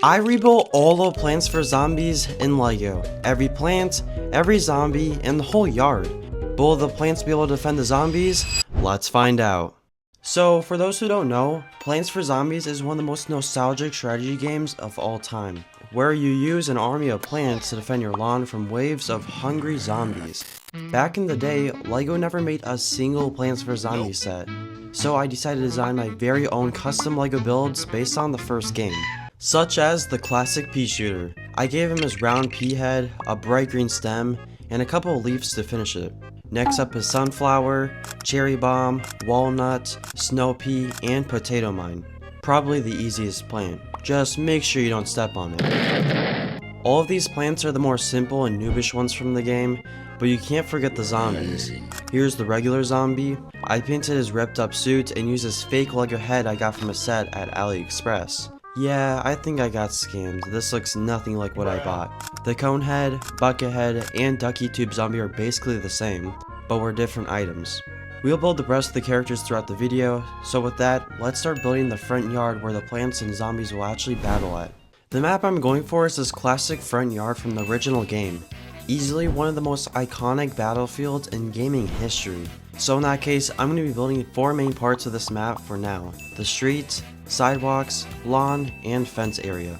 I rebuilt all the plants for zombies in Lego. Every plant, every zombie, and the whole yard. But will the plants be able to defend the zombies? Let's find out. So, for those who don't know, Plants for Zombies is one of the most nostalgic strategy games of all time, where you use an army of plants to defend your lawn from waves of hungry zombies. Back in the day, Lego never made a single Plants for Zombies set, so I decided to design my very own custom Lego builds based on the first game, such as the classic Peashooter. I gave him his round pea head, a bright green stem, and a couple of leaves to finish it. Next up is sunflower, cherry bomb, walnut, snow pea, and potato mine. Probably the easiest plant. Just make sure you don't step on it. All of these plants are the more simple and noobish ones from the game, but you can't forget the zombies. Here's the regular zombie. I painted his ripped up suit and used his fake Lego head I got from a set at AliExpress. Yeah, I think I got scammed. This looks nothing like what I bought. The cone head, bucket head, and ducky tube zombie are basically the same, but were different items. We'll build the rest of the characters throughout the video, so with that, let's start building the front yard where the plants and zombies will actually battle at. The map I'm going for is this classic front yard from the original game. Easily one of the most iconic battlefields in gaming history. So in that case, I'm going to be building 4 main parts of this map for now. The streets, sidewalks, lawn, and fence area.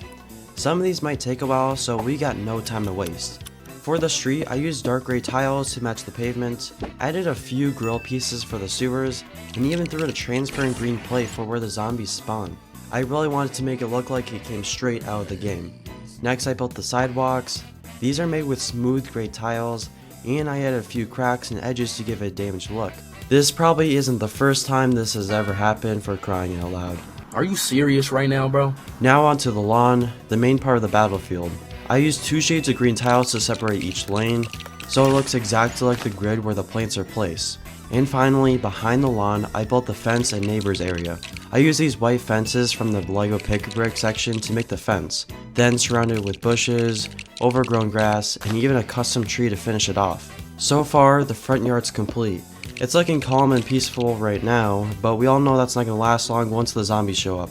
Some of these might take a while, so we got no time to waste. For the street, I used dark gray tiles to match the pavement, added a few grill pieces for the sewers, and even threw in a transparent green plate for where the zombies spawn. I really wanted to make it look like it came straight out of the game. Next, I built the sidewalks. These are made with smooth gray tiles, and I added a few cracks and edges to give it a damaged look. This probably isn't the first time this has ever happened, for crying out loud. Are you serious right now, bro? Now onto the lawn, the main part of the battlefield. I used 2 shades of green tiles to separate each lane, so it looks exactly like the grid where the plants are placed. And finally, behind the lawn, I built the fence and neighbors area. I used these white fences from the Lego Pick Brick section to make the fence, then surrounded it with bushes, overgrown grass, and even a custom tree to finish it off. So far, the front yard's complete. It's looking calm and peaceful right now, but we all know that's not going to last long once the zombies show up.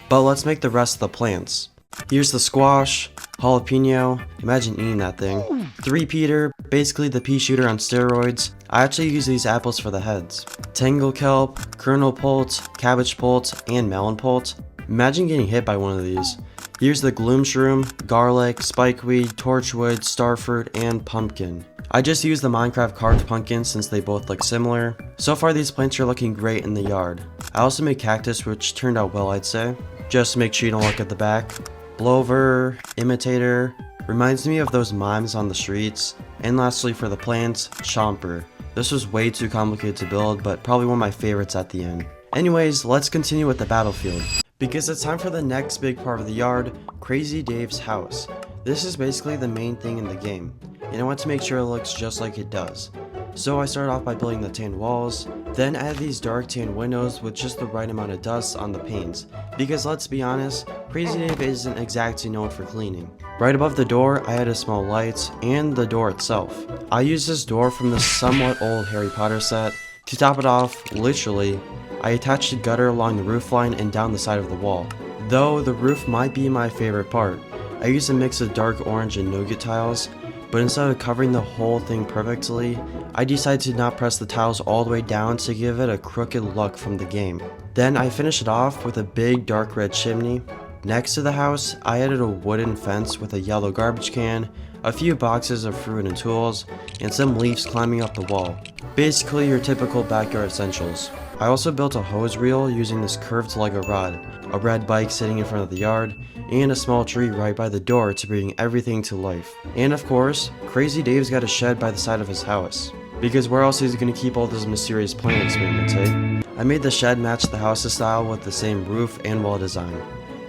But let's make the rest of the plants. Here's the squash, jalapeno, imagine eating that thing, 3-peater, basically the Peashooter on steroids. I actually use these apples for the heads. Tangle kelp, kernel pult, cabbage pult, and melon pult. Imagine getting hit by one of these. Here's the gloom shroom, garlic, spikeweed, torchwood, starfruit, and pumpkin. I just used the Minecraft carved pumpkin since they both look similar. So far these plants are looking great in the yard. I also made cactus, which turned out well, I'd say. Just make sure you don't look at the back. Blower, imitator, reminds me of those mimes on the streets. And lastly for the plants, chomper. This was way too complicated to build, but probably one of my favorites at the end. Anyways, let's continue with the battlefield. Because it's time for the next big part of the yard, Crazy Dave's house. This is basically the main thing in the game, and I want to make sure it looks just like it does. So I started off by building the tan walls, then added these dark tan windows with just the right amount of dust on the panes, because let's be honest, Crazy Dave isn't exactly known for cleaning. Right above the door, I added small lights, and the door itself. I used this door from the somewhat old Harry Potter set. To top it off, literally, I attached a gutter along the roof line and down the side of the wall. Though the roof might be my favorite part. I used a mix of dark orange and nougat tiles, but instead of covering the whole thing perfectly, I decided to not press the tiles all the way down to give it a crooked look from the game. Then I finished it off with a big dark red chimney. Next to the house, I added a wooden fence with a yellow garbage can, a few boxes of fruit and tools, and some leaves climbing up the wall. Basically your typical backyard essentials. I also built a hose reel using this curved Lego rod, a red bike sitting in front of the yard, and a small tree right by the door to bring everything to life. And of course, Crazy Dave's got a shed by the side of his house, because where else is he going to keep all those mysterious plant experiments, eh? I made the shed match the house's style with the same roof and wall design,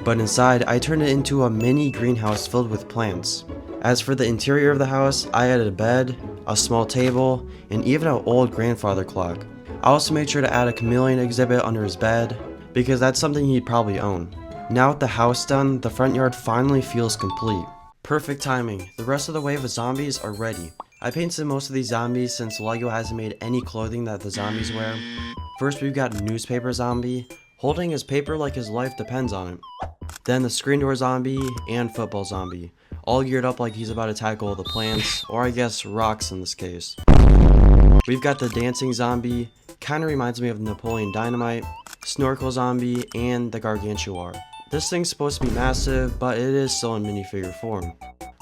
but inside I turned it into a mini greenhouse filled with plants. As for the interior of the house, I added a bed, a small table, and even an old grandfather clock. I also made sure to add a chameleon exhibit under his bed, because that's something he'd probably own. Now with the house done, the front yard finally feels complete. Perfect timing, the rest of the wave of zombies are ready. I painted most of these zombies since Lego hasn't made any clothing that the zombies wear. First we've got Newspaper Zombie, holding his paper like his life depends on it. Then the screen door zombie and football zombie, all geared up like he's about to tackle the plants, or I guess rocks in this case. We've got the dancing zombie, kinda reminds me of Napoleon Dynamite, snorkel zombie, and the Gargantuar. This thing's supposed to be massive, but it is still in minifigure form.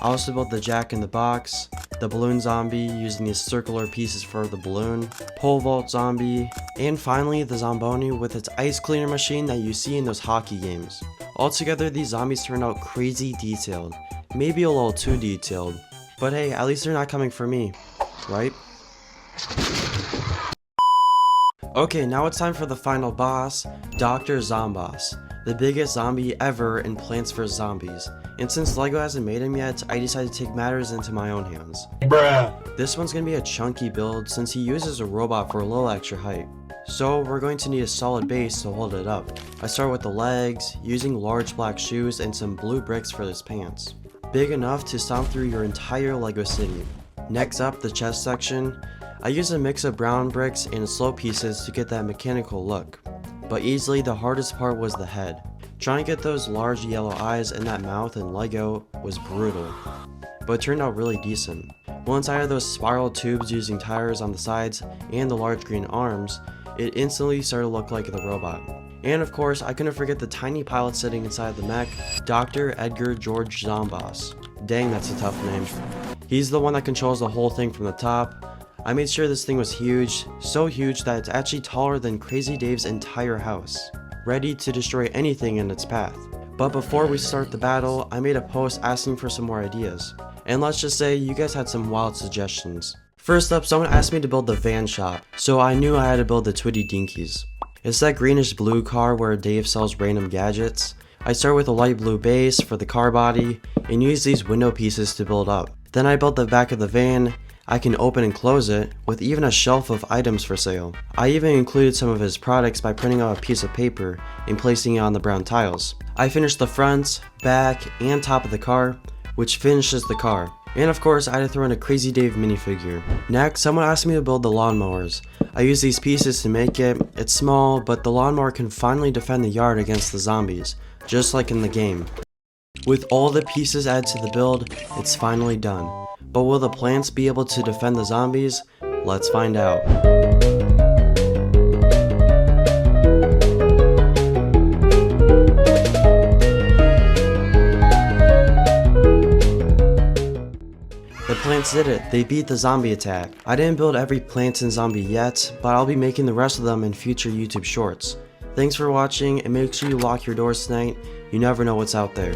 I also built the Jack in the Box, the balloon zombie using these circular pieces for the balloon, pole vault zombie, and finally the Zomboni with its ice cleaner machine that you see in those hockey games. Altogether, these zombies turned out crazy detailed, maybe a little too detailed, but hey, at least they're not coming for me, right? Okay, now it's time for the final boss, Dr. Zomboss, the biggest zombie ever in Plants vs. Zombies. And since LEGO hasn't made him yet, I decided to take matters into my own hands. Bruh. This one's gonna be a chunky build since he uses a robot for a little extra height. So we're going to need a solid base to hold it up. I start with the legs, using large black shoes and some blue bricks for his pants. Big enough to stomp through your entire LEGO city. Next up, the chest section. I use a mix of brown bricks and slope pieces to get that mechanical look. But easily the hardest part was the head. Trying to get those large yellow eyes and that mouth in LEGO was brutal, but it turned out really decent. Once I had those spiral tubes using tires on the sides and the large green arms, it instantly started to look like the robot. And of course, I couldn't forget the tiny pilot sitting inside the mech, Dr. Edgar George Zomboss. Dang, that's a tough name. He's the one that controls the whole thing from the top. I made sure this thing was huge, so huge that it's actually taller than Crazy Dave's entire house, ready to destroy anything in its path. But before we start the battle, I made a post asking for some more ideas. And let's just say you guys had some wild suggestions. First up, someone asked me to build the van shop, so I knew I had to build the Twitty Dinkies. It's that greenish blue car where Dave sells random gadgets. I start with a light blue base for the car body, and use these window pieces to build up. Then I built the back of the van. I can open and close it, with even a shelf of items for sale. I even included some of his products by printing out a piece of paper and placing it on the brown tiles. I finished the front, back, and top of the car, which finishes the car. And of course, I had to throw in a Crazy Dave minifigure. Next, someone asked me to build the lawnmowers. I used these pieces to make it. It's small, but the lawnmower can finally defend the yard against the zombies, just like in the game. With all the pieces added to the build, it's finally done. But will the plants be able to defend the zombies? Let's find out. The plants did it. They beat the zombie attack. I didn't build every plant and zombie yet, but I'll be making the rest of them in future YouTube shorts. Thanks for watching, and make sure you lock your doors tonight. You never know what's out there.